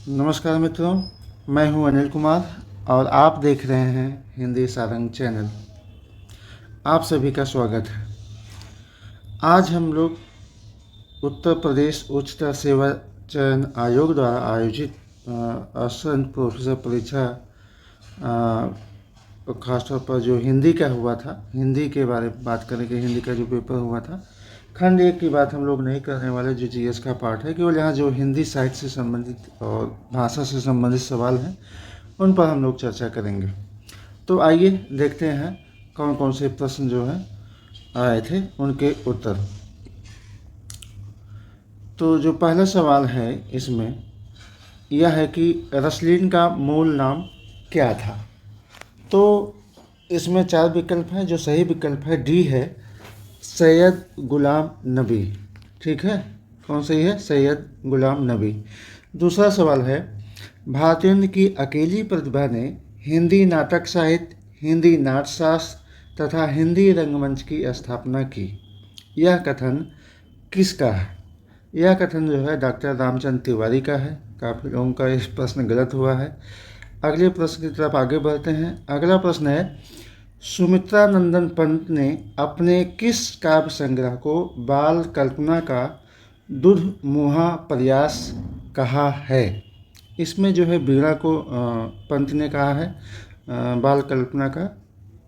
नमस्कार मित्रों, मैं हूं अनिल कुमार और आप देख रहे हैं हिंदी सारंग चैनल। आप सभी का स्वागत है। आज हम लोग उत्तर प्रदेश उच्चतर सेवा चयन आयोग द्वारा आयोजित असिस्टेंट प्रोफेसर परीक्षा खासतौर पर जो हिंदी का हुआ था, हिंदी के बारे में बात करेंगे। हिंदी का जो पेपर हुआ था, खंड 1 की बात हम लोग नहीं करने वाले, जो जीएस का पार्ट है। केवल यहाँ जो हिंदी साहित्य से संबंधित और भाषा से संबंधित सवाल हैं, उन पर हम लोग चर्चा करेंगे। तो आइए देखते हैं कौन कौन से प्रश्न जो हैं आए थे, उनके उत्तर। तो जो पहला सवाल है इसमें यह है कि रसलीन का मूल नाम क्या था। तो इसमें 4 विकल्प हैं। जो सही विकल्प है डी है, सैयद गुलाम नबी। ठीक है, कौन सही है? सैयद गुलाम नबी। दूसरा सवाल है, भारतेंदु की अकेली प्रतिभा ने हिंदी नाटक साहित्य, हिंदी नाट्यशास्त्र तथा हिंदी रंगमंच की स्थापना की। यह कथन किसका है? यह कथन जो है डॉक्टर रामचंद्र तिवारी का है। काफ़ी लोगों का इस प्रश्न गलत हुआ है। अगले प्रश्न की तरफ आगे बढ़ते हैं। अगला प्रश्न है, सुमित्रा नंदन पंत ने अपने किस काव्य संग्रह को बाल कल्पना का दुधमुहा प्रयास कहा है? इसमें जो है बीड़ा को पंत ने कहा है बाल कल्पना का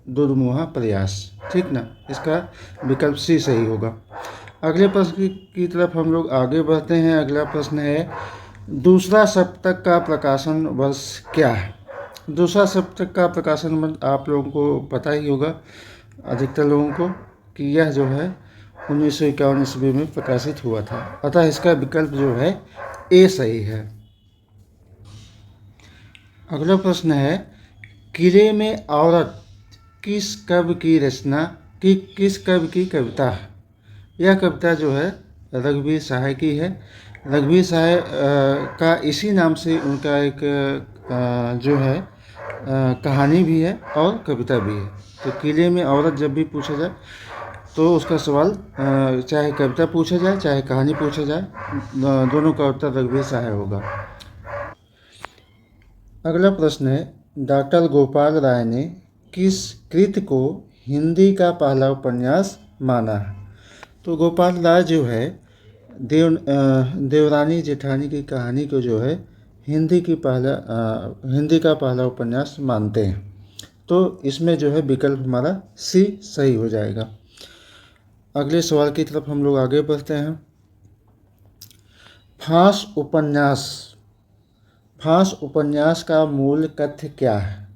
दुधमुहा प्रयास। ठीक ना, इसका विकल्प सी सही होगा। अगले प्रश्न की तरफ हम लोग आगे बढ़ते हैं। अगला प्रश्न है, दूसरा सप्तक का प्रकाशन वर्ष क्या है? दूसरा सप्तक का प्रकाशन वर्ष आप लोगों को पता ही होगा, अधिकतर लोगों को, कि यह जो है 1951 ईस्वी में प्रकाशित हुआ था। अतः इसका विकल्प जो है ए सही है। अगला प्रश्न है, किले में औरत किस कवि की रचना की, किस कवि की कविता है? यह कविता जो है रघुवीर सहाय की है। रघुवीर सहाय का इसी नाम से उनका एक जो है कहानी भी है और कविता भी है। तो किले में औरत जब भी पूछा जाए तो उसका सवाल चाहे कविता पूछा जाए चाहे कहानी पूछा जाए, दोनों का उत्तर रघुवीर सहाय होगा। अगला प्रश्न है, डॉक्टर गोपाल राय ने किस कृति को हिंदी का पहला उपन्यास माना है? तो गोपाल राय जो है देवरानी जेठानी की कहानी को जो है हिंदी का पहला उपन्यास मानते हैं। तो इसमें जो है विकल्प हमारा सी सही हो जाएगा। अगले सवाल की तरफ हम लोग आगे बढ़ते हैं। फांस उपन्यास का मूल कथ्य क्या है?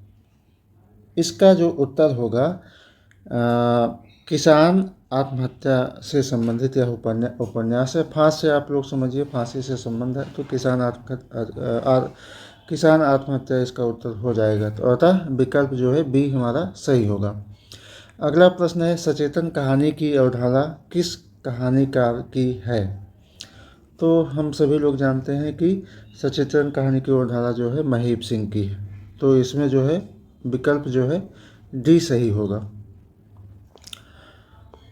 इसका जो उत्तर होगा किसान आत्महत्या से संबंधित यह उपन्यास है। फांस से आप लोग समझिए, फांसी से संबंध है, तो किसान आत्महत्या इसका उत्तर हो जाएगा। तो अतः विकल्प जो है बी हमारा सही होगा। अगला प्रश्न है, सचेतन कहानी की अवधारणा किस कहानीकार की है? तो हम सभी लोग जानते हैं कि सचेतन कहानी की अवधारणा जो है महीप सिंह की है। तो इसमें जो है विकल्प जो है डी सही होगा।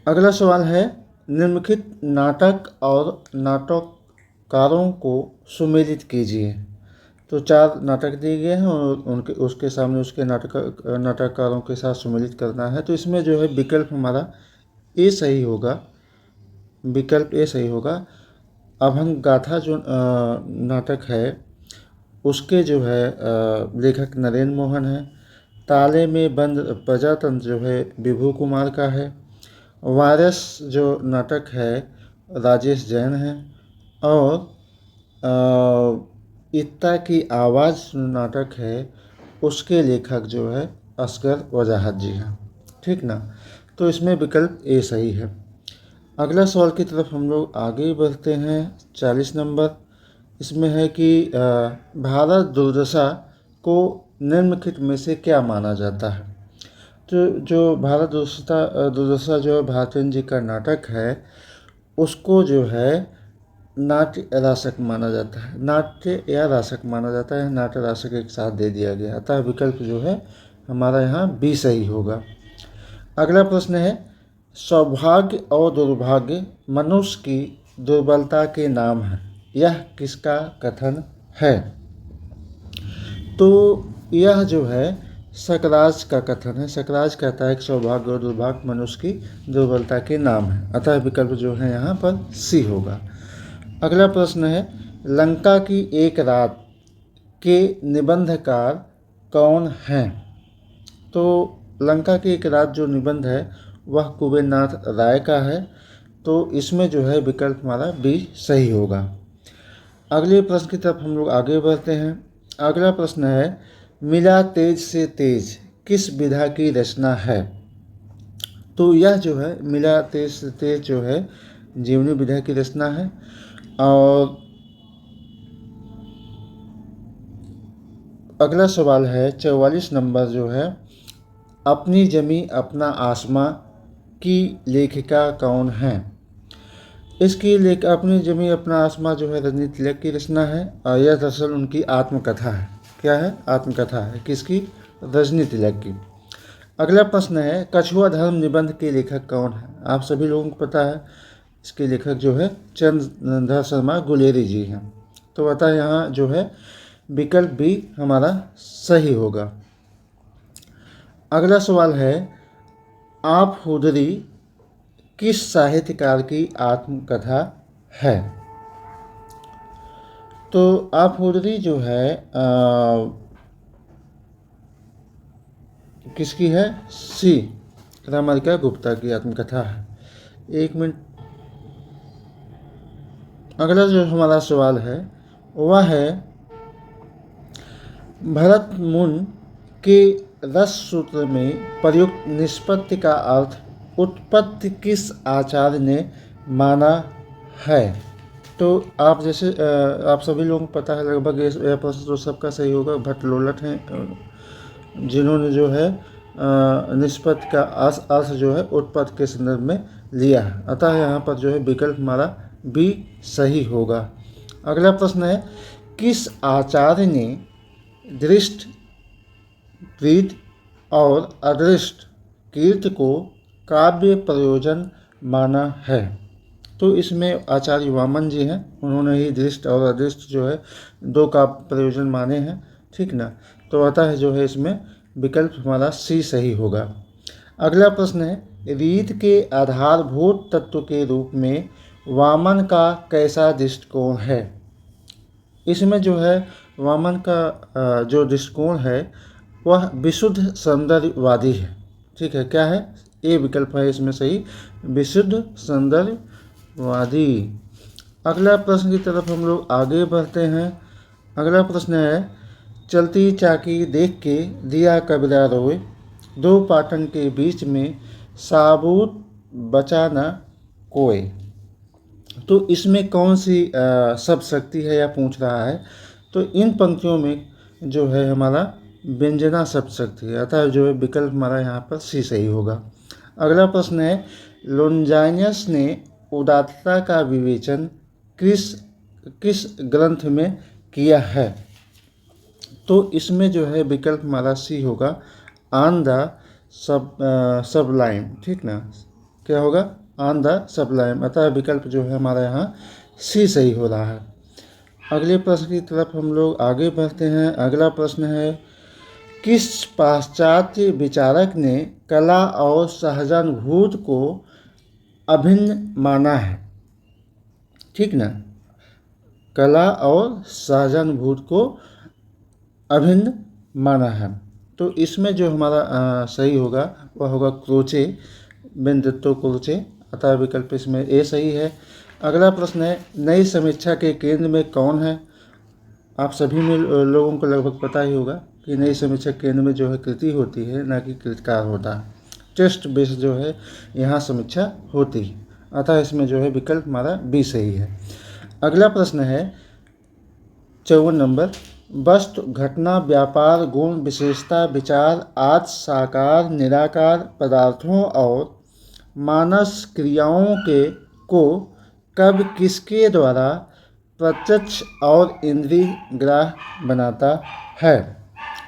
अगला सवाल है, निम्नलिखित नाटक और नाटककारों को सुमेलित कीजिए। तो 4 नाटक दिए गए हैं और उसके सामने उसके नाटककारों के साथ सुमेलित करना है। तो इसमें जो है विकल्प हमारा ए सही होगा। विकल्प ए सही होगा। अभंग गाथा जो नाटक है उसके जो है लेखक नरेंद्र मोहन है। ताले में बंद प्रजातंत्र जो है विभू कुमार का है। वायरस जो नाटक है राजेश जैन है। और इत्ता की आवाज़ नाटक है उसके लेखक जो है असगर वजाहत जी हैं। ठीक ना, तो इसमें विकल्प ए सही है। अगला सवाल की तरफ हम लोग आगे बढ़ते हैं। 40 नंबर इसमें है कि भारत दुर्दशा को निम्नलिखित में से क्या माना जाता है? तो जो भारत दुर्दशा जो है भारतेंदु जी का नाटक है उसको जो है नाट्य रासक माना जाता है। नाट्य या रासक माना जाता है, नाट्य रासक एक साथ दे दिया गया। अतः विकल्प जो है हमारा यहाँ बी सही होगा। अगला प्रश्न है, सौभाग्य और दुर्भाग्य मनुष्य की दुर्बलता के नाम है। यह किसका कथन है? तो यह जो है सकराज का कथन है। सकराज कहता है कि सौभाग्य और दुर्भाग्य मनुष्य की दुर्बलता के नाम है, अतः विकल्प जो है यहाँ पर सी होगा। अगला प्रश्न है, लंका की एक रात के निबंधकार कौन हैं? तो लंका की एक रात जो निबंध है वह कुबेरनाथ राय का है, तो इसमें जो है विकल्प हमारा बी सही होगा। अगले प्रश्न की तरफ हम लोग आगे बढ़ते हैं। अगला प्रश्न है, मिला तेज से तेज किस विधा की रचना है? तो यह जो है मिला तेज से तेज जो है जीवनी विधा की रचना है। और अगला सवाल है 44 नंबर जो है, अपनी जमी अपना आसमां की लेखिका कौन है? इसकी अपनी जमी अपना आसमां जो है रजनी तिलक की रचना है और यह दरअसल उनकी आत्मकथा है। क्या है? आत्मकथा है। किसकी? रजनी तिलक की। अगला प्रश्न है, कछुआ धर्म निबंध के लेखक कौन है? आप सभी लोगों को पता है, इसके लेखक जो है चंद्रधर शर्मा गुलेरी जी हैं। तो अतः यहाँ जो है विकल्प बी हमारा सही होगा। अगला सवाल है, आप हुदरी किस साहित्यकार की आत्मकथा है? तो आप हुदरी जो है किसकी है? सी रामालिका गुप्ता की आत्मकथा है। एक मिनट। अगला जो हमारा सवाल है वह है, भरत मुन के रस सूत्र में प्रयुक्त निष्पत्ति का अर्थ उत्पत्ति किस आचार्य ने माना है? तो आप जैसे आप सभी लोगों को पता है लगभग, यह प्रश्न तो सबका सही होगा। भट्ट लोलट हैं जिन्होंने जो है निष्पत्ति का अर्थ जो है उत्पत्ति के संदर्भ में लिया है, अतः यहाँ पर जो है विकल्प हमारा बी सही होगा। अगला प्रश्न है, किस आचार्य ने दृष्ट, प्रीत और अदृष्ट कीर्ति को काव्य प्रयोजन माना है? तो इसमें आचार्य वामन जी हैं, उन्होंने ही दृष्ट और अदृष्ट जो है दो काव्य प्रयोजन माने हैं। ठीक ना? तो अतः जो है इसमें विकल्प हमारा सी सही होगा। अगला प्रश्न है, रीत के आधारभूत तत्व के रूप में वामन का कैसा दृष्टिकोण है? इसमें जो है वामन का जो दृष्टिकोण है वह विशुद्ध सौंदर्यवादी है। ठीक है, क्या है? ए विकल्प है इसमें सही, विशुद्ध सौंदर्यवादी। अगला प्रश्न की तरफ हम लोग आगे बढ़ते हैं। अगला प्रश्न है, चलती चाकी देख के दिया कबीरा रोए, दो पाटन के बीच में साबूत बचा न कोई। तो इसमें कौन सी शब्द शक्ति है या पूछ रहा है? तो इन पंक्तियों में जो है हमारा व्यंजना शब्द शक्ति है, अतः जो है विकल्प हमारा यहाँ पर सी सही होगा। अगला प्रश्न है, लोनजाइनस ने उदात्तता का विवेचन किस ग्रंथ में किया है? तो इसमें जो है विकल्प हमारा सी होगा, ऑन द सबलाइम। ठीक ना? क्या होगा? ऑन द सबलाइम, अतः विकल्प जो है हमारा यहाँ सी सही हो रहा है। अगले प्रश्न की तरफ हम लोग आगे बढ़ते हैं। अगला प्रश्न है, किस पाश्चात्य विचारक ने कला और सहजानुभूति को अभिन्न माना है? ठीक ना? कला और सहजानुभूति को अभिन्न माना है। तो इसमें जो हमारा सही होगा वह होगा क्रोचे, बेनेडिक्टो क्रोचे, अतः विकल्प इसमें ए सही है। अगला प्रश्न है, नई समीक्षा के केंद्र में कौन है? आप सभी में लोगों को लगभग पता ही होगा कि नई समीक्षा केंद्र में जो है कृति होती है, ना कि कृतिकार होता है। टेस्ट बेस जो है यहाँ समीक्षा होती है, अतः इसमें जो है विकल्प हमारा बी सही है। अगला प्रश्न है 54 नंबर, वस्तु, घटना, व्यापार, गुण, विशेषता, विचार आदि साकार निराकार पदार्थों और मानस क्रियाओं को कब किसके द्वारा प्रत्यक्ष और इंद्रिय ग्राह्य बनाता है?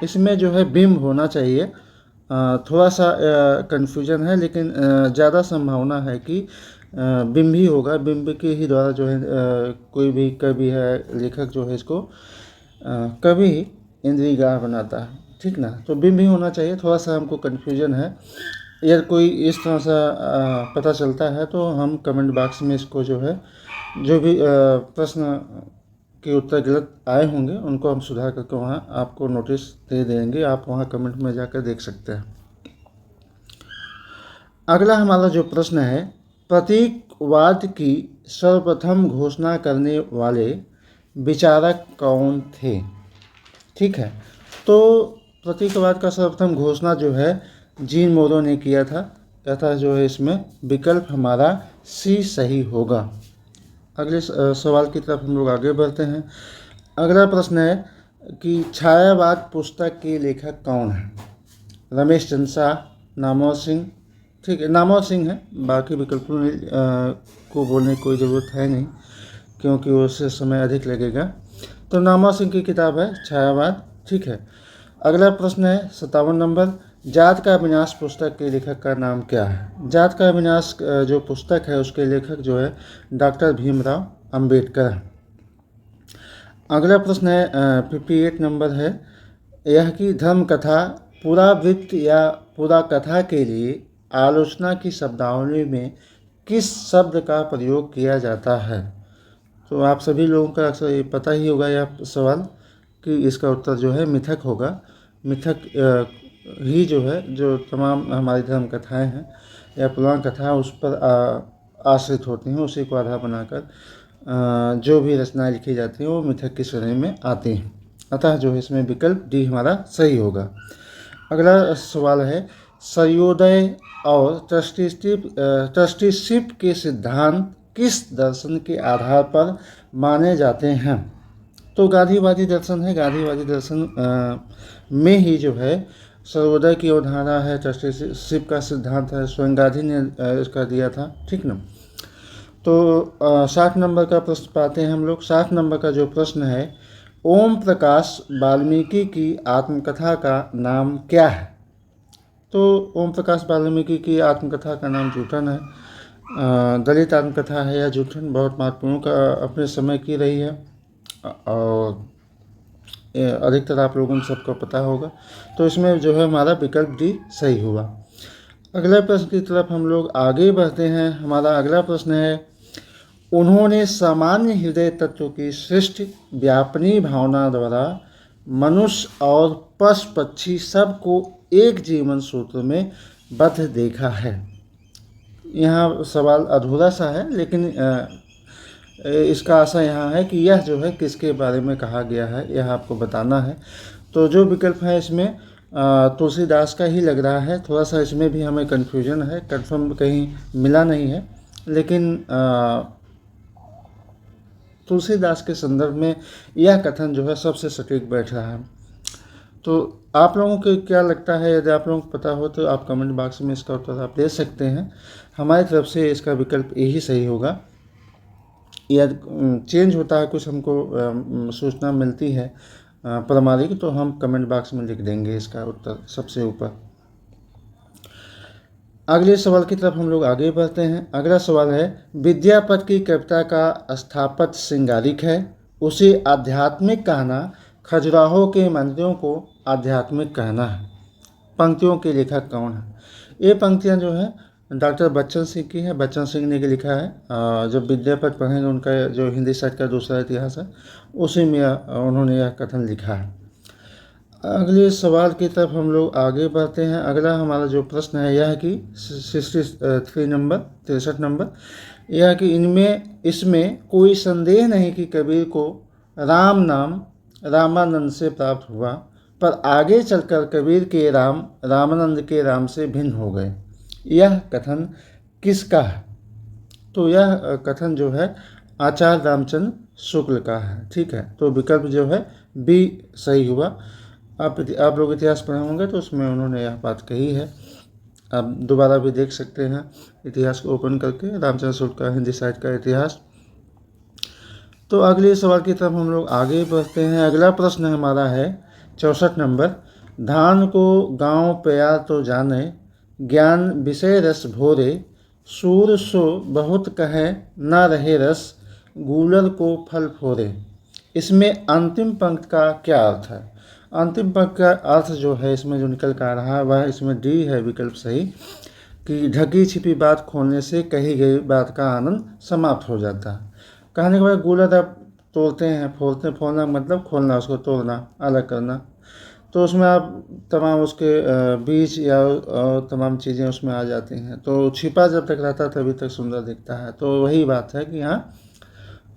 इसमें जो है बिंब होना चाहिए। थोड़ा सा कन्फ्यूजन है, लेकिन ज़्यादा संभावना है कि बिंब ही होगा। बिंब के ही द्वारा जो है कोई भी कवि है, लेखक जो है इसको कवि इंद्री गाह बनाता है, ठीक ना। तो बिंब ही होना चाहिए, थोड़ा सा हमको कन्फ्यूजन है। अगर कोई इस तरह से पता चलता है तो हम कमेंट बॉक्स में इसको जो है, जो भी प्रश्न के उत्तर गलत आए होंगे उनको हम सुधार करके वहाँ आपको नोटिस दे देंगे, आप वहाँ कमेंट में जाकर देख सकते हैं। अगला हमारा जो प्रश्न है, प्रतीकवाद की सर्वप्रथम घोषणा करने वाले विचारक कौन थे? ठीक है, तो प्रतीकवाद का सर्वप्रथम घोषणा जो है जीन मोरो ने किया था, तथा जो है इसमें विकल्प हमारा सी सही होगा। अगले सवाल की तरफ हम लोग आगे बढ़ते हैं। अगला प्रश्न है कि छायावाद पुस्तक के लेखक कौन है? रमेश चंद्र शाह, नामवर सिंह, ठीक है, नामवर सिंह है, बाकी विकल्पों को बोलने की कोई ज़रूरत है नहीं क्योंकि उससे समय अधिक लगेगा। तो नामवर सिंह की किताब है छायावाद, ठीक है। अगला प्रश्न है 57 नंबर, जात का विनाश पुस्तक के लेखक का नाम क्या है? जात का विनाश जो पुस्तक है उसके लेखक जो है डॉक्टर भीमराव अंबेडकर है। अगला प्रश्न है 58 नंबर है, यह कि धर्म कथा पुरावृत्त या पुरा कथा के लिए आलोचना की शब्दावली में किस शब्द का प्रयोग किया जाता है? तो आप सभी लोगों का अक्सर ये पता ही होगा यह सवाल कि इसका उत्तर जो है मिथक होगा। मिथक ही जो है, जो तमाम हमारी धर्म कथाएं हैं या पुराण कथा उस पर आश्रित होती हैं, उसी को आधार बनाकर जो भी रचनाएं लिखी जाती हैं वो मिथक की श्रेणी में आती हैं। अतः जो है इसमें विकल्प डी हमारा सही होगा। अगला सवाल है, सर्वोदय और ट्रस्टीशिप के सिद्धांत किस दर्शन के आधार पर माने जाते हैं? तो गांधीवादी दर्शन है। गांधीवादी दर्शन में ही जो है सर्वोदय की अवधारणा है, ट्रस्टीशिप का सिद्धांत है, स्वयं गांधी ने इसका दिया था, ठीक ना। तो 60 नंबर का प्रश्न पाते हैं हम लोग। 60 नंबर का जो प्रश्न है, ओम प्रकाश वाल्मीकि की आत्मकथा का नाम क्या है? तो ओम प्रकाश वाल्मीकि की आत्मकथा का नाम जूठन है। दलित आत्मकथा है या जूठन, बहुत महत्वपूर्ण का अपने समय की रही है और अधिकतर आप लोगों को सबको पता होगा। तो इसमें जो है हमारा विकल्प डी सही हुआ। अगले प्रश्न की तरफ हम लोग आगे बढ़ते हैं। हमारा अगला प्रश्न है, उन्होंने सामान्य हृदय तत्व की सृष्टि व्यापनी भावना द्वारा मनुष्य और पशु पक्षी सबको एक जीवन सूत्र में बद्ध देखा है। यहाँ सवाल अधूरा सा है, लेकिन इसका आशा यहाँ है कि यह जो है किसके बारे में कहा गया है यह आपको बताना है। तो जो विकल्प है इसमें तुलसीदास का ही लग रहा है। थोड़ा सा इसमें भी हमें कन्फ्यूजन है, कंफर्म कहीं मिला नहीं है, लेकिन तुलसीदास के संदर्भ में यह कथन जो है सबसे सटीक बैठ रहा है। तो आप लोगों को क्या लगता है? यदि आप लोगों को पता हो तो आप कमेंट बॉक्स में इसका उत्तर आप दे सकते हैं। हमारी तरफ से इसका विकल्प यही सही होगा। यह चेंज होता है, कुछ हमको सूचना मिलती है प्रामाणिक, तो हम कमेंट बॉक्स में लिख देंगे इसका उत्तर सबसे ऊपर। अगले सवाल की तरफ हम लोग आगे बढ़ते हैं। अगला सवाल है, विद्यापति की कविता का स्थापत्य श्रृंगारिक है, उसे आध्यात्मिक कहना खजुराहो के मंदिरों को आध्यात्मिक कहना है। पंक्तियों के लेखक कौन है? ये पंक्तियां जो है डॉक्टर बच्चन सिंह की है। बच्चन सिंह ने लिखा है। जब विद्यापति पढ़ेंगे उनका जो हिंदी साहित्य का दूसरा इतिहास है उसी में उन्होंने यह कथन लिखा है। अगले सवाल की तरफ हम लोग आगे बढ़ते हैं। अगला हमारा जो प्रश्न है यह कि 63 नंबर 63 नंबर, यह कि इसमें कोई संदेह नहीं कि कबीर को राम नाम रामानंद से प्राप्त हुआ, पर आगे चलकर कबीर के राम रामानंद के राम से भिन्न हो गए। यह कथन किसका है? तो यह कथन जो है आचार्य रामचंद्र शुक्ल का है, ठीक है। तो विकल्प जो है बी सही हुआ। आप लोग इतिहास पढ़े होंगे तो उसमें उन्होंने यह बात कही है। आप दोबारा भी देख सकते हैं इतिहास को ओपन करके, रामचंद्र शुक्ल का हिंदी साहित्य का इतिहास। तो अगले सवाल की तरफ हम लोग आगे बढ़ते हैं। अगला प्रश्न हमारा है 64 नंबर, धान को गाँव प्यार तो जाने, ज्ञान विषय रस भोरे, सूर सो बहुत कहे न रहे रस, गूलर को फल फोरे। इसमें अंतिम पंक्ति का क्या अर्थ है? अंतिम पद का अर्थ जो है इसमें जो निकल कर आ रहा है वह इसमें डी है विकल्प सही, कि ढकी छिपी बात खोलने से कही गई बात का आनंद समाप्त हो जाता है। कहने के बाद गूलर आप तोड़ते हैं, फोड़ना मतलब खोलना, उसको तोड़ना, अलग करना। तो उसमें आप तमाम उसके बीज या तमाम चीज़ें उसमें आ जाती हैं। तो छिपा जब तक रहता है तभी तक सुंदर दिखता है। तो वही बात है कि हाँ,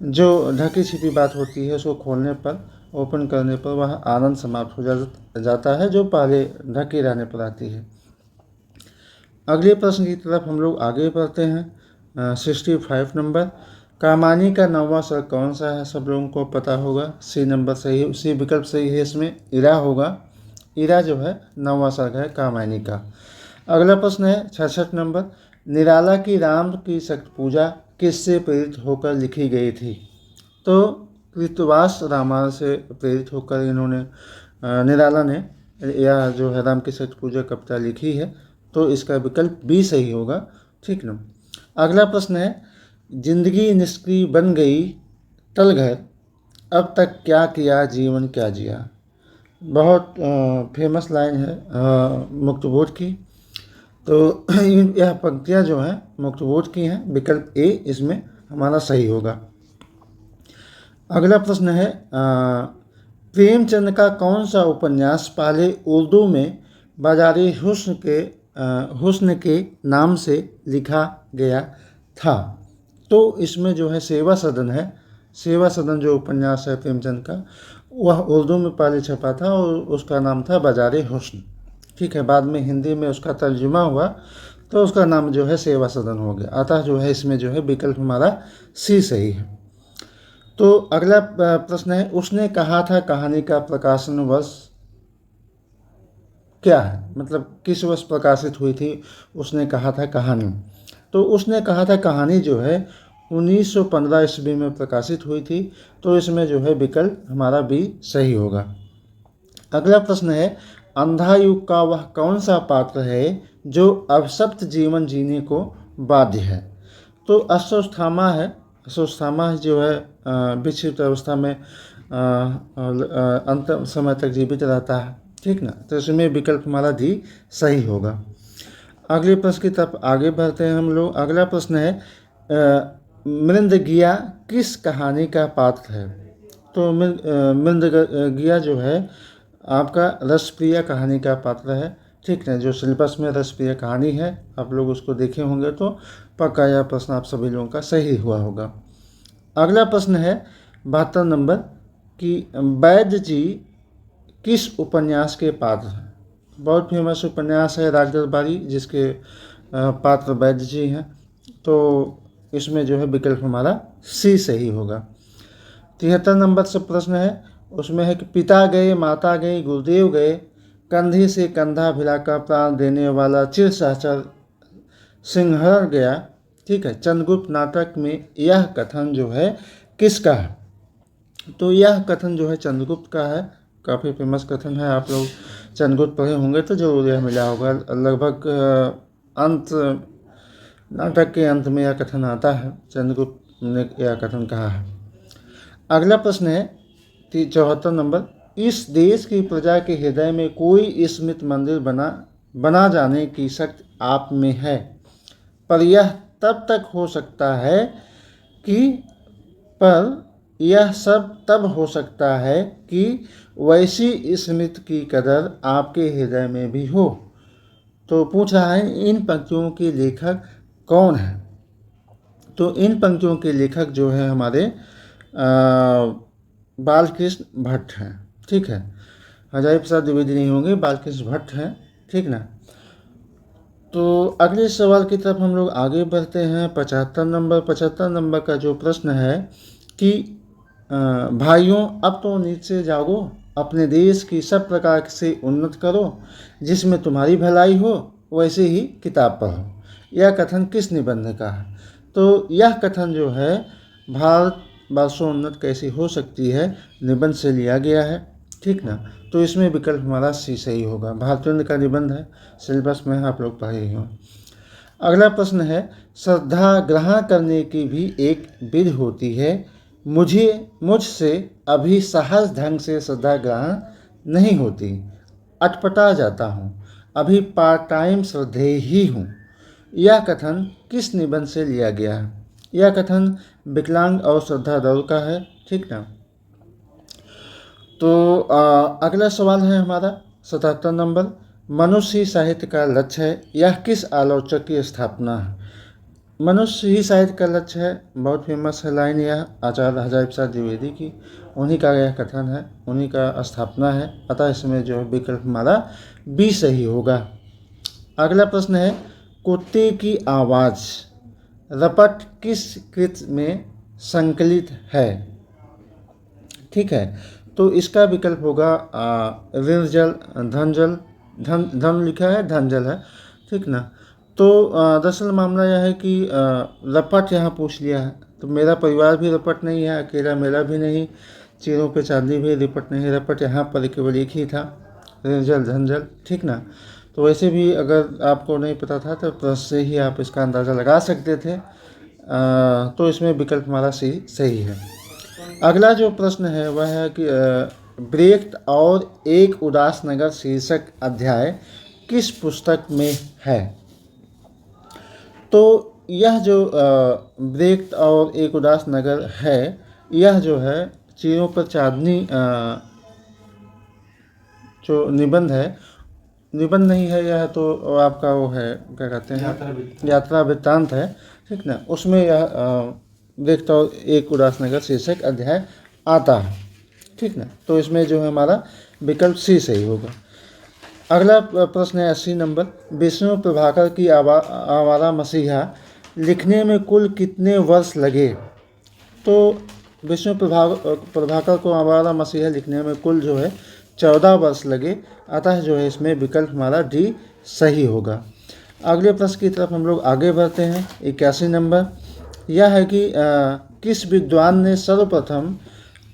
जो ढकी छिपी बात होती है उसको खोलने पर, ओपन करने पर वह आनंद समाप्त हो जाता है जो पहले ढके रहने पर आती है। अगले प्रश्न की तरफ हम लोग आगे बढ़ते हैं। 65 नंबर, कामानी का 9वां स्वर कौन सा है? सब लोगों को पता होगा। सी नंबर सही, सी विकल्प सही है। इसमें इरा होगा। इरा जो है 9वां स्वर है कामानी का। अगला प्रश्न है 66 नंबर, निराला की राम की शक्ति पूजा किससे प्रेरित होकर लिखी गई थी? तो कृतवास रामायण से प्रेरित होकर इन्होंने निराला ने यह जो है राम की शक्ति पूजा कविता लिखी है। तो इसका विकल्प बी सही होगा। ठीक ना। अगला प्रश्न है, जिंदगी निष्क्रिय बन गई टल घर, अब तक क्या किया जीवन क्या जिया। बहुत फेमस लाइन है मुक्तबोध की। तो यह पंक्तियाँ जो हैं मुक्तबोध की हैं। विकल्प ए इसमें हमारा सही होगा। अगला प्रश्न है, प्रेमचंद का कौन सा उपन्यास पहले उर्दू में बाजारे हुस्न के नाम से लिखा गया था? तो इसमें जो है सेवा सदन है। सेवा सदन जो उपन्यास है प्रेमचंद का, वह उर्दू में पहले छपा था और उसका नाम था बाजारे हुस्न। ठीक है, बाद में हिंदी में उसका तर्जुमा हुआ तो उसका नाम जो है सेवा सदन हो गया। अतः जो है इसमें जो है विकल्प हमारा सी सही है। तो अगला प्रश्न है, उसने कहा था कहानी का प्रकाशन वर्ष क्या है? मतलब किस वर्ष प्रकाशित हुई थी उसने कहा था कहानी? तो उसने कहा था कहानी जो है 1915 ईस्वी में प्रकाशित हुई थी। तो इसमें जो है विकल्प हमारा बी सही होगा। अगला प्रश्न है, अंधा युग का वह कौन सा पात्र है जो अभिशप्त जीवन जीने को बाध्य है? तो अश्वत्थामा है। अश्वत्थामा जो है विक्षिप्त अवस्था में अंत समय तक जीवित रहता है। ठीक ना। तो इसमें विकल्प हमारा डी सही होगा। अगले प्रश्न की तरफ आगे बढ़ते हैं हम लोग। अगला प्रश्न है, मृदंगिया किस कहानी का पात्र है? तो मृदंगिया जो है आपका रसप्रिया कहानी का पात्र है। ठीक है, जो सिलेबस में रसप्रिया कहानी है आप लोग उसको देखे होंगे तो पक्का यह प्रश्न आप सभी लोगों का सही हुआ होगा। अगला प्रश्न है 72 नंबर, कि वैद्य जी किस उपन्यास के पात्र हैं? बहुत फेमस उपन्यास है राजदरबारी, जिसके पात्र वैद्य जी हैं। तो इसमें जो है विकल्प हमारा सी सही होगा। 73 नंबर से प्रश्न है, उसमें है कि पिता गए माता गई गुरुदेव गए, कंधे से कंधा भिलाकर प्राण देने वाला चिर सहचर सिंहर गया। ठीक है, चंद्रगुप्त नाटक में यह कथन जो है किसका है? तो यह कथन जो है चंद्रगुप्त का है। काफ़ी फेमस कथन है। आप लोग चंद्रगुप्त पढ़े होंगे तो जरूर यह मिला होगा। लगभग अंत नाटक के अंत में यह कथन आता है, चंद्रगुप्त ने यह कथन कहा है। अगला प्रश्न है 74 नंबर, इस देश की प्रजा के हृदय में कोई स्मृति मंदिर बना जाने की शक्ति आप में है, पर यह तब तक हो सकता है यह सब तब हो सकता है कि वैसी स्मृति की कदर आपके हृदय में भी हो। तो पूछ रहा है इन पंक्तियों के लेखक कौन है? तो इन पंक्तियों के लेखक जो है हमारे बालकृष्ण भट्ट हैं। ठीक है, हजारी प्रसाद द्विवेदी नहीं होंगे, बालकृष्ण भट्ट हैं। ठीक ना। तो अगले सवाल की तरफ हम लोग आगे बढ़ते हैं। 75 नंबर का जो प्रश्न है कि भाइयों अब तो नींद से जागो, अपने देश की सब प्रकार से उन्नत करो, जिसमें तुम्हारी भलाई हो वैसे ही किताब पढ़ो। यह कथन किस निबंध का है? तो यह कथन जो है भारत वर्षोन्नत कैसी हो सकती है निबंध से लिया गया है। ठीक ना। तो इसमें विकल्प हमारा सी सही होगा। भारतेंद्र का निबंध है, सिलेबस में आप लोग पढ़े ही हों। अगला प्रश्न है, श्रद्धा ग्रहण करने की भी एक विधि होती है, मुझसे अभी सहज ढंग से श्रद्धा ग्रहण नहीं होती, अटपटा जाता हूँ, अभी पार्ट टाइम श्रद्धेय ही हूँ। यह कथन किस निबंध से लिया गया है? यह कथन विकलांग और श्रद्धा दौड़ का है, ठीक ना। तो अगला सवाल है हमारा 77 नंबर, मनुष्य ही साहित्य का लक्ष्य है, यह किस आलोचक की स्थापना है? मनुष्य ही साहित्य का लक्ष्य है, बहुत फेमस है लाइन, यह आचार्य हजारी प्रसाद द्विवेदी की, उन्हीं का यह कथन है, उन्हीं का स्थापना है। अतः इसमें जो है विकल्प हमारा बी सही होगा। अगला प्रश्न है, कुत्ते की आवाज़ रपट किस कृत में संकलित है? ठीक है, तो इसका विकल्प होगा ऋणजल, धनजल, धन लिखा है, धनजल है, ठीक ना। तो दरअसल मामला यह है कि रपट यहाँ पूछ लिया है, तो मेरा परिवार भी रपट नहीं है, अकेला मेरा भी नहीं, चीरों पे चांदी भी रिपट नहीं, रपट यहाँ पर केवल एक ही था, ऋणजल धनजल, ठीक ना। तो वैसे भी अगर आपको नहीं पता था तो प्रश्न से ही आप इसका अंदाज़ा लगा सकते थे। तो इसमें विकल्प हमारा सही है। अगला जो प्रश्न है वह है कि ब्रेख्त और एक उदास नगर शीर्षक अध्याय किस पुस्तक में है? तो यह जो ब्रेख्त और एक उदास नगर है, यह जो है चीरों पर चांदनी जो निबंध है, निबंध नहीं है यह, तो आपका वो है, क्या कहते हैं, यात्रा वृत्तांत है, ठीक ना। उसमें यह देखता हूँ एक उदासनगर शीर्षक अध्याय आता है, ठीक ना। तो इसमें जो है हमारा विकल्प सी सही होगा। अगला प्रश्न है 80 नंबर, विष्णु प्रभाकर की आवारा मसीहा लिखने में कुल कितने वर्ष लगे? तो विष्णु प्रभाकर को आवारा मसीहा लिखने में कुल जो है 14 वर्ष लगे। अतः जो है इसमें विकल्प हमारा डी सही होगा। अगले प्रश्न की तरफ हम लोग आगे बढ़ते हैं। 81 नंबर, यह है कि किस विद्वान ने सर्वप्रथम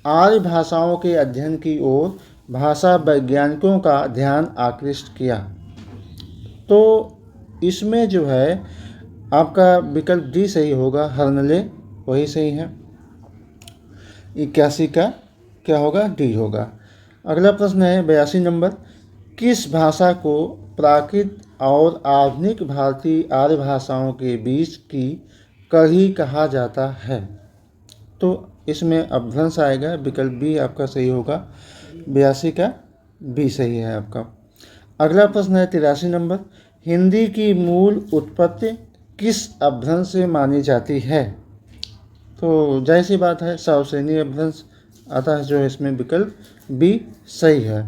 आर्य भाषाओं के अध्ययन की ओर भाषा वैज्ञानिकों का ध्यान आकृष्ट किया? तो इसमें जो है आपका विकल्प डी सही होगा, हर्नले, वही सही है। 81 का क्या होगा? डी होगा। अगला प्रश्न है 82 नंबर, किस भाषा को प्राकृत और आधुनिक भारतीय आर्य भाषाओं के बीच की कड़ी कहा जाता है? तो इसमें अपभ्रंश आएगा, विकल्प बी आपका सही होगा, 82 का बी सही है आपका। अगला प्रश्न है 83 नंबर, हिंदी की मूल उत्पत्ति किस अपभ्रंश से मानी जाती है? तो जाहिर सी बात है सावसेनी अपभ्रंश, अतः जो इसमें विकल्प बी सही है।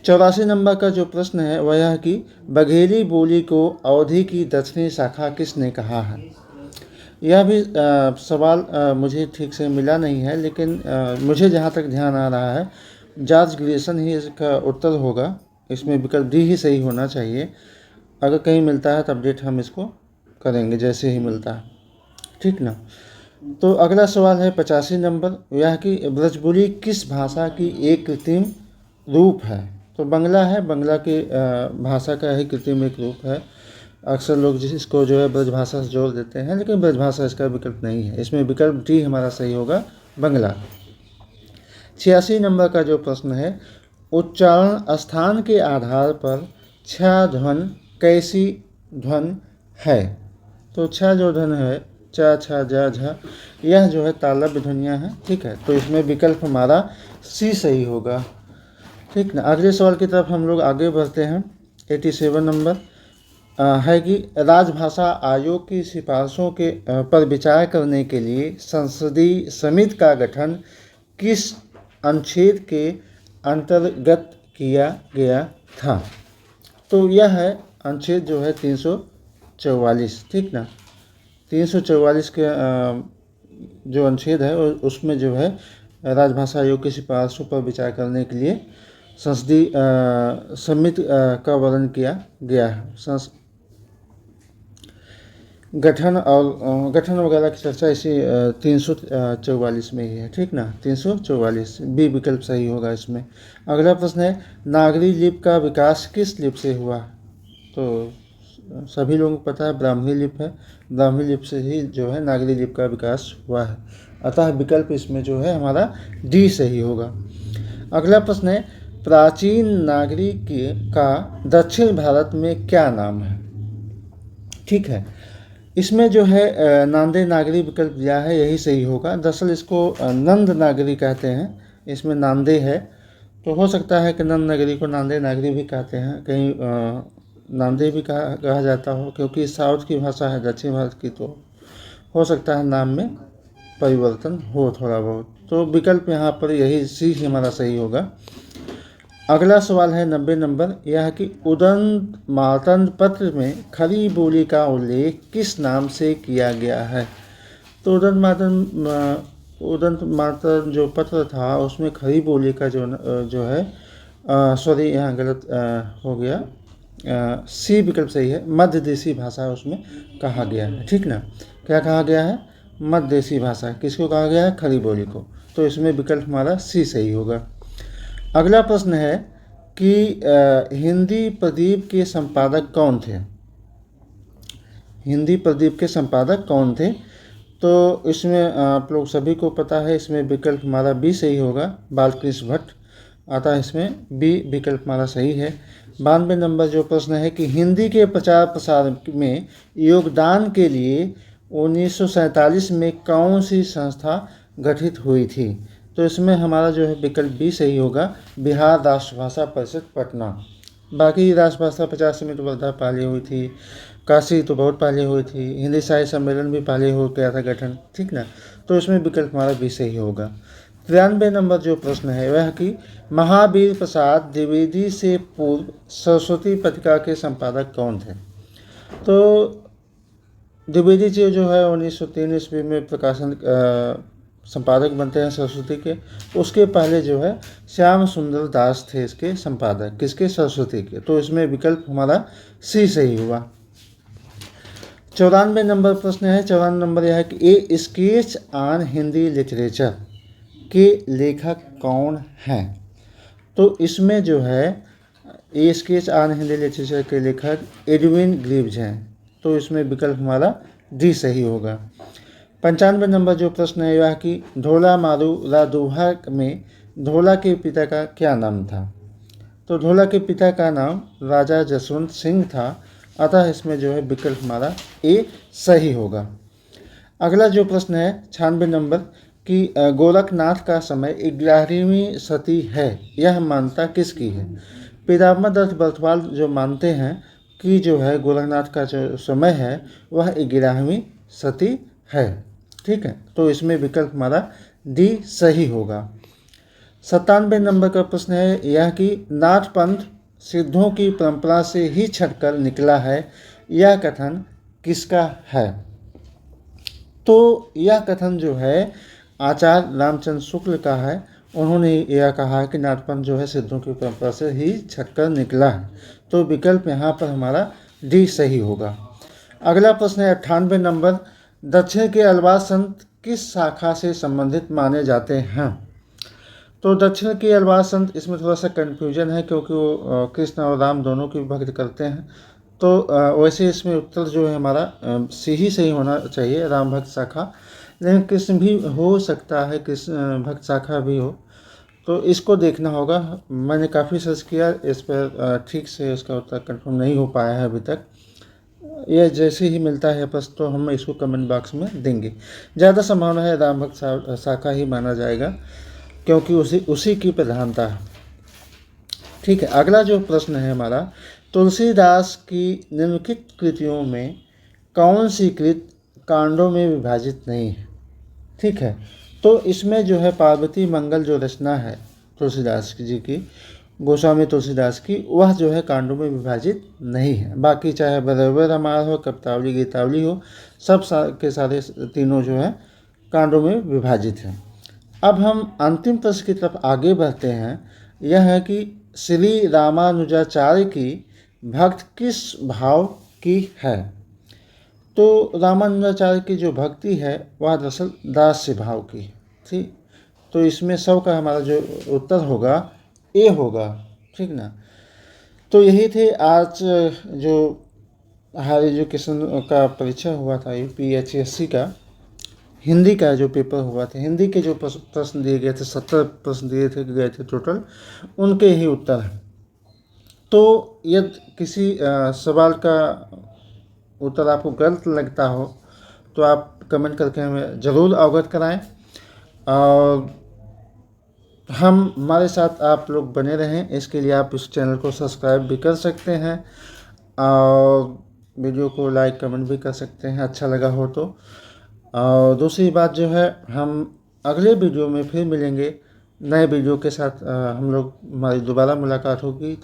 84 नंबर का जो प्रश्न है वह है कि बघेली बोली को अवधी की दक्षिणी शाखा किसने कहा है? यह भी सवाल मुझे ठीक से मिला नहीं है, लेकिन मुझे जहाँ तक ध्यान आ रहा है जॉर्ज ग्रियर्सन ही इसका उत्तर होगा। इसमें विकल्प डी ही सही होना चाहिए। अगर कहीं मिलता है तो अपडेट हम इसको करेंगे जैसे ही मिलता है, ठीक ना। तो अगला सवाल है 85 नंबर, यह कि ब्रजबुली किस भाषा की एक कृत्रिम रूप है? तो बंगला है, बंगला की भाषा का ही कृत्रिम एक रूप है। अक्सर लोग जिसको जो है ब्रजभाषा से जोड़ देते हैं, लेकिन ब्रजभाषा इसका विकल्प नहीं है। इसमें विकल्प डी हमारा सही होगा, बंगला। 86 नंबर का जो प्रश्न है, उच्चारण स्थान के आधार पर छह ध्वन कैसी ध्वन है? तो छह जो ध्वन है, चा छा जा झा, यह जो है तालव्य ध्वनियाँ हैं, ठीक है। तो इसमें विकल्प हमारा सी सही होगा, ठीक ना। अगले सवाल की तरफ हम लोग आगे बढ़ते हैं। 87 नंबर है कि राजभाषा आयोग की सिफारिशों के पर विचार करने के लिए संसदीय समिति का गठन किस अनुच्छेद के अंतर्गत किया गया था? तो यह है अनुच्छेद जो है 344, ठीक ना। 344 के जो अनुच्छेद है उसमें जो है राजभाषा आयोग की सिफारिशों पर विचार करने के लिए संसदीय समिति का वर्णन किया गया है। गठन और गठन वगैरह की चर्चा इसी 344 में ही है, ठीक ना। 344 बी विकल्प सही होगा इसमें। अगला प्रश्न है, नागरी लिपि का विकास किस लिपि से हुआ? तो सभी लोगों को पता है ब्राह्मी लिपि है, ब्राह्मी लिपि से ही जो है नागरी लिपि का विकास हुआ है। अतः विकल्प इसमें जो है हमारा डी सही होगा। अगला प्रश्न है, प्राचीन नागरिक का दक्षिण भारत में क्या नाम है? ठीक है, इसमें जो है नांदे नागरी विकल्प दिया है, यही सही होगा। दरअसल इसको नंद नागरी कहते हैं, इसमें नांदे है, तो हो सकता है कि नंद नगरी को नांदे नागरी भी कहते हैं, कहीं नांदे भी कहा जाता हो, क्योंकि साउथ की भाषा है दक्षिण भारत की, तो हो सकता है नाम में परिवर्तन हो थोड़ा बहुत। तो विकल्प यहाँ पर यही सी हमारा सही होगा। अगला सवाल है 90 नंबर, यह कि उदंत मातंड पत्र में खरी बोली का उल्लेख किस नाम से किया गया है? तो उदंत मातंड जो पत्र था उसमें खरी बोली का जो है, सॉरी यहाँ गलत हो गया, सी विकल्प सही है, मध्य देशी भाषा उसमें कहा गया है। ठीक ना, क्या कहा गया है? मध्य देशी भाषा। किसको कहा गया है? खरी बोली को। तो इसमें विकल्प हमारा सी सही होगा। अगला प्रश्न है कि हिंदी प्रदीप के संपादक कौन थे? हिंदी प्रदीप के संपादक कौन थे? तो इसमें आप लोग सभी को पता है, इसमें विकल्प हमारा बी सही होगा, बालकृष्ण भट्ट। अतः इसमें बी विकल्प हमारा सही है। 92 नंबर जो प्रश्न है कि हिंदी के प्रचार प्रसार में योगदान के लिए 1947 में कौन सी संस्था गठित हुई थी? तो इसमें हमारा जो है विकल्प बी सही होगा, बिहार राष्ट्रभाषा परिषद पटना। बाकी राष्ट्रभाषा 50 में तो वर्धा पहले हुई थी, काशी तो बहुत पहले हुई थी, हिंदी साहित्य सम्मेलन भी पहले हो गया था गठन। ठीक ना, तो इसमें विकल्प हमारा बी सही होगा। 93 नंबर जो प्रश्न है वह कि महावीर प्रसाद द्विवेदी से पूर्व सरस्वती पत्रिका के संपादक कौन थे? तो द्विवेदी जी जो है 1903 ईस्वी में प्रकाशन संपादक बनते हैं सरस्वती के। उसके पहले जो है श्याम सुंदर दास थे इसके संपादक। किसके? सरस्वती के। तो इसमें विकल्प हमारा सी सही हुआ। 94 नंबर प्रश्न है, 94 नंबर यह है कि ए स्केच ऑन हिंदी लिटरेचर के लेखक कौन हैं? तो इसमें जो है ए स्केच ऑन हिंदी लिटरेचर के लेखक एडविन ग्रीव्स हैं। तो इसमें विकल्प हमारा डी सही होगा। 95 नंबर जो प्रश्न है वह कि ढोला मारू ला दोहा में ढोला के पिता का क्या नाम था? तो ढोला के पिता का नाम राजा जसवंत सिंह था। अतः इसमें जो है विकल्प हमारा ए सही होगा। अगला जो प्रश्न है 96 नंबर कि गोरखनाथ का समय 11वीं सदी है, यह मान्यता किसकी है? पीताम्बर दत्त बर्थवाल जो मानते हैं कि जो है गोरखनाथ का जो समय है वह 11वीं सदी है। ठीक है, तो इसमें विकल्प हमारा डी सही होगा। 97 नंबर का प्रश्न है यह कि नाथ पंथ सिद्धों की परंपरा से ही छटकर निकला है, यह कथन किसका है? तो यह कथन जो है आचार्य रामचंद्र शुक्ल का है। उन्होंने यह कहा है कि नाथपंथ जो है सिद्धों की परंपरा से ही छटकर निकला है। तो विकल्प यहाँ पर हमारा डी सही होगा। अगला प्रश्न है 98 नंबर, दक्षिण के अलवार संत किस शाखा से संबंधित माने जाते हैं? तो दक्षिण के अलवार संत, इसमें थोड़ा सा कन्फ्यूजन है क्योंकि वो कृष्ण और राम दोनों की भक्त करते हैं। तो वैसे इसमें उत्तर जो है हमारा सी ही सही होना चाहिए, राम भक्त शाखा। लेकिन कृष्ण भी हो सकता है, कृष्ण भक्त शाखा भी हो, तो इसको देखना होगा। मैंने काफ़ी सर्च किया इस पर, ठीक से इसका उत्तर कंफर्म नहीं हो पाया है अभी तक। यह जैसे ही मिलता है प्रश्न तो हम इसको कमेंट बॉक्स में देंगे। ज़्यादा संभावना है राम भक्त शाखा ही माना जाएगा क्योंकि उसी की प्रधानता है। ठीक है, अगला जो प्रश्न है हमारा, तुलसीदास की निम्नलिखित कृतियों में कौन सी कृत कांडों में विभाजित नहीं है? ठीक है, तो इसमें जो है पार्वती मंगल जो रचना है तुलसीदास जी की, गोस्वामी तुलसीदास की, वह जो है कांडों में विभाजित नहीं है। बाकी चाहे भैरव रामायण हो, कवितावली, गीतावली हो, सब के सारे तीनों जो है कांडों में विभाजित हैं। अब हम अंतिम प्रश्न की तरफ आगे बढ़ते हैं। यह है कि श्री रामानुजाचार्य की भक्त किस भाव की है? तो रामानुजाचार्य की जो भक्ति है वह दरअसल दास्य भाव की है। ठीक, तो इसमें सब का हमारा जो उत्तर होगा ए होगा। ठीक ना, तो यही थे आज जो हायर एजुकेशन का परीक्षा हुआ था UPSC का, हिंदी का जो पेपर हुआ था, हिंदी के जो प्रश्न दिए गए थे, 70 प्रश्न दिए थे गए थे टोटल, उनके ही उत्तर हैं। तो यदि किसी सवाल का उत्तर आपको गलत लगता हो तो आप कमेंट करके हमें ज़रूर अवगत कराएं, और हमारे साथ आप लोग बने रहें, इसके लिए आप इस चैनल को सब्सक्राइब भी कर सकते हैं और वीडियो को लाइक कमेंट भी कर सकते हैं अच्छा लगा हो तो। और दूसरी बात जो है, हम अगले वीडियो में फिर मिलेंगे नए वीडियो के साथ। हम लोग हमारी दोबारा मुलाकात होगी।